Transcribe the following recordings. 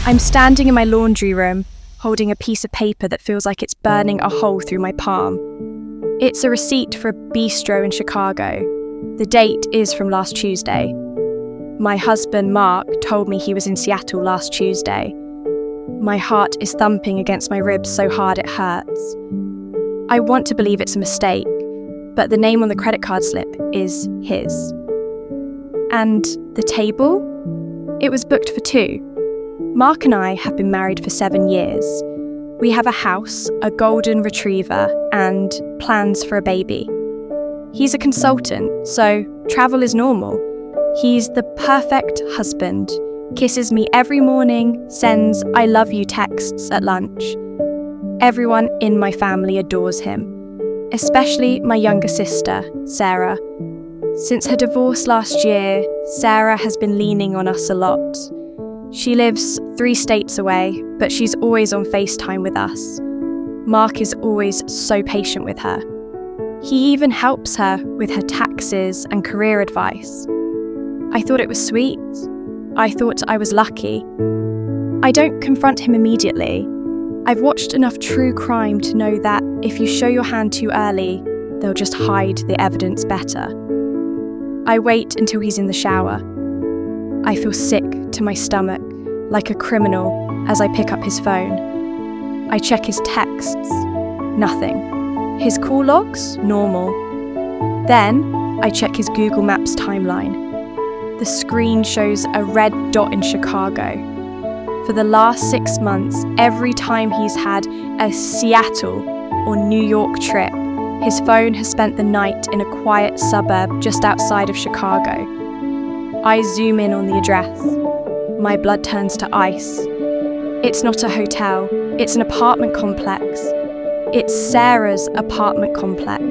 I'm standing in my laundry room, holding a piece of paper that feels like it's burning a hole through my palm. It's a receipt for a bistro in Chicago. The date is from last Tuesday. My husband, Mark, told me he was in Seattle last Tuesday. My heart is thumping against my ribs so hard it hurts. I want to believe it's a mistake, but the name on the credit card slip is his. And the table? It was booked for 2. Mark and I have been married for 7 years. We have a house, a golden retriever, and plans for a baby. He's a consultant, so travel is normal. He's the perfect husband, kisses me every morning, sends "I love you" texts at lunch. Everyone in my family adores him, especially my younger sister, Sarah. Since her divorce last year, Sarah has been leaning on us a lot. She lives 3 states away, but she's always on FaceTime with us. Mark is always so patient with her. He even helps her with her taxes and career advice. I thought it was sweet. I thought I was lucky. I don't confront him immediately. I've watched enough true crime to know that if you show your hand too early, they'll just hide the evidence better. I wait until he's in the shower. I feel sick to my stomach, like a criminal, as I pick up his phone. I check his texts. Nothing. His call logs? Normal. Then, I check his Google Maps timeline. The screen shows a red dot in Chicago. For the last 6 months, every time he's had a Seattle or New York trip, his phone has spent the night in a quiet suburb just outside of Chicago. I zoom in on the address. My blood turns to ice. It's not a hotel, it's an apartment complex. It's Sarah's apartment complex.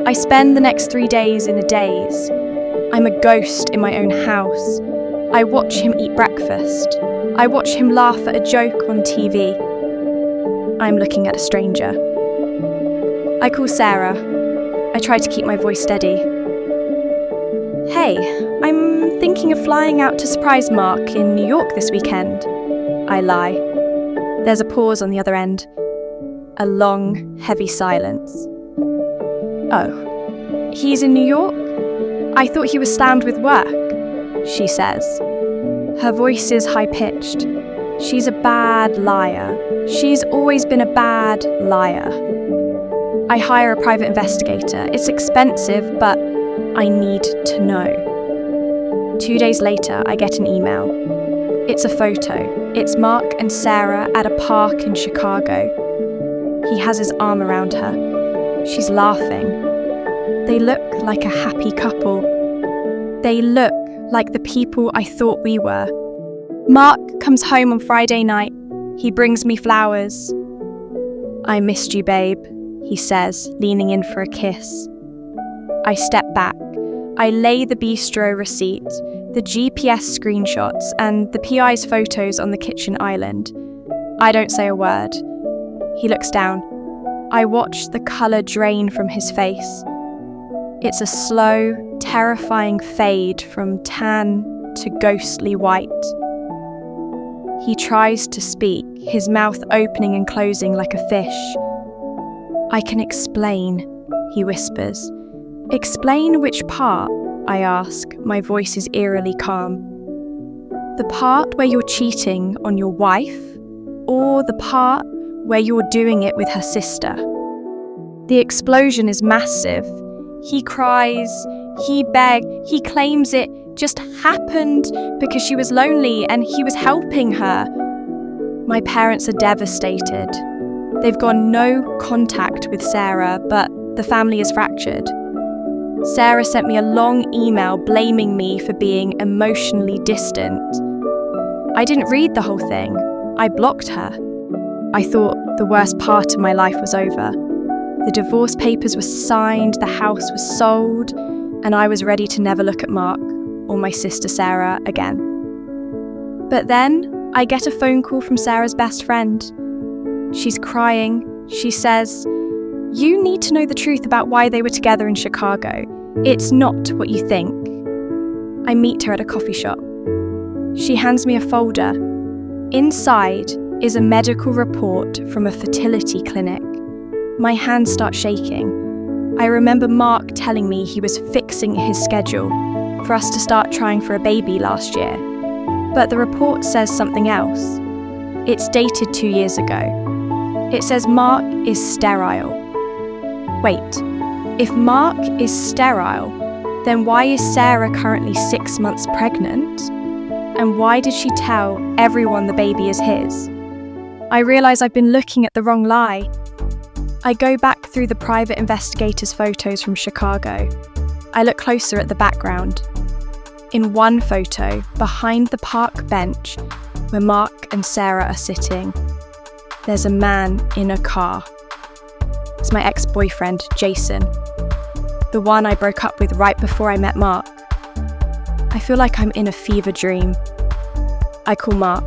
I spend the next 3 days in a daze. I'm a ghost in my own house. I watch him eat breakfast. I watch him laugh at a joke on TV. I'm looking at a stranger. I call Sarah. I try to keep my voice steady. Hey, I'm thinking of flying out to surprise Mark in New York this weekend. I lie. There's a pause on the other end. A long, heavy silence. Oh, he's in New York? I thought he was slammed with work, she says. Her voice is high-pitched. She's a bad liar. She's always been a bad liar. I hire a private investigator. It's expensive, but I need to know. 2 days later, I get an email. It's a photo. It's Mark and Sarah at a park in Chicago. He has his arm around her. She's laughing. They look like a happy couple. They look like the people I thought we were. Mark comes home on Friday night. He brings me flowers. I missed you, babe, he says, leaning in for a kiss. I step back. I lay the bistro receipt, the GPS screenshots, and the PI's photos on the kitchen island. I don't say a word. He looks down. I watch the colour drain from his face. It's a slow, terrifying fade from tan to ghostly white. He tries to speak, his mouth opening and closing like a fish. I can explain, he whispers. Explain which part? I ask, my voice is eerily calm. The part where you're cheating on your wife, or the part where you're doing it with her sister? The explosion is massive. He cries, he begs, he claims it just happened because she was lonely and he was helping her. My parents are devastated. They've gone no contact with Sarah, but the family is fractured. Sarah sent me a long email blaming me for being emotionally distant. I didn't read the whole thing. I blocked her. I thought the worst part of my life was over. The divorce papers were signed, the house was sold, and I was ready to never look at Mark or my sister Sarah again. But then I get a phone call from Sarah's best friend. She's crying. She says, "You need to know the truth about why they were together in Chicago. It's not what you think." I meet her at a coffee shop. She hands me a folder. Inside is a medical report from a fertility clinic. My hands start shaking. I remember Mark telling me he was fixing his schedule for us to start trying for a baby last year. But the report says something else. It's dated 2 years ago. It says Mark is sterile. Wait, if Mark is sterile, then why is Sarah currently 6 months pregnant? And why did she tell everyone the baby is his? I realise I've been looking at the wrong lie. I go back through the private investigator's photos from Chicago. I look closer at the background. In one photo, behind the park bench, where Mark and Sarah are sitting, there's a man in a car. It's my ex-boyfriend, Jason, the one I broke up with right before I met Mark. I feel like I'm in a fever dream. I call Mark.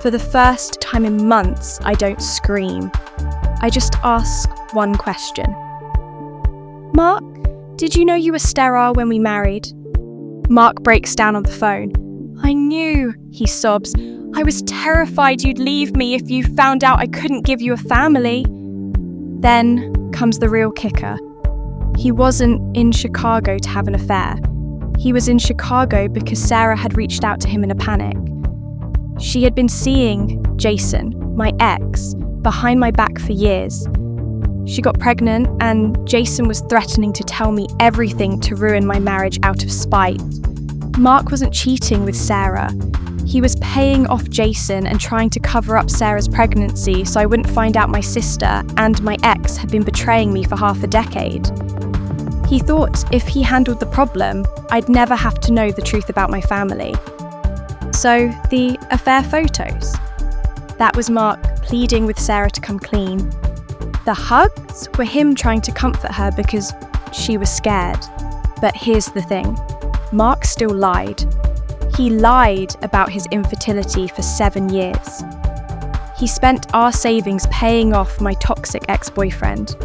For the first time in months, I don't scream. I just ask one question. Mark, did you know you were sterile when we married? Mark breaks down on the phone. I knew, he sobs. I was terrified you'd leave me if you found out I couldn't give you a family. Then comes the real kicker. He wasn't in Chicago to have an affair. He was in Chicago because Sarah had reached out to him in a panic. She had been seeing Jason, my ex, behind my back for years. She got pregnant and Jason was threatening to tell me everything to ruin my marriage out of spite. Mark wasn't cheating with Sarah. He was paying off Jason and trying to cover up Sarah's pregnancy so I wouldn't find out my sister and my ex had been betraying me for half a decade. He thought if he handled the problem, I'd never have to know the truth about my family. So, the affair photos. That was Mark pleading with Sarah to come clean. The hugs were him trying to comfort her because she was scared. But here's the thing. Mark still lied. He lied about his infertility for 7 years. He spent our savings paying off my toxic ex-boyfriend.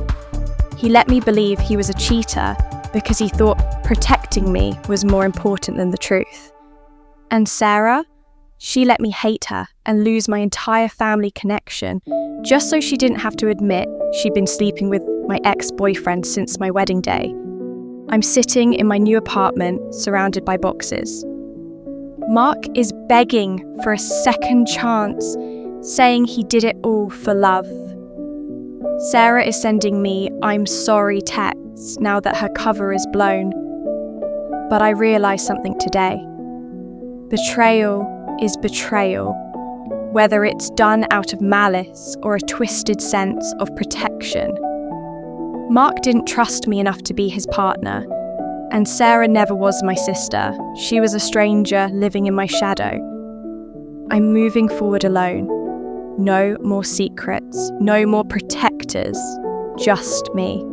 He let me believe he was a cheater because he thought protecting me was more important than the truth. And Sarah, she let me hate her and lose my entire family connection just so she didn't have to admit she'd been sleeping with my ex-boyfriend since my wedding day. I'm sitting in my new apartment surrounded by boxes. Mark is begging for a second chance, saying he did it all for love. Sarah is sending me "I'm sorry" texts now that her cover is blown. But I realise something today. Betrayal is betrayal, whether it's done out of malice or a twisted sense of protection. Mark didn't trust me enough to be his partner, and Sarah never was my sister. She was a stranger living in my shadow. I'm moving forward alone. No more secrets, no more protectors, just me.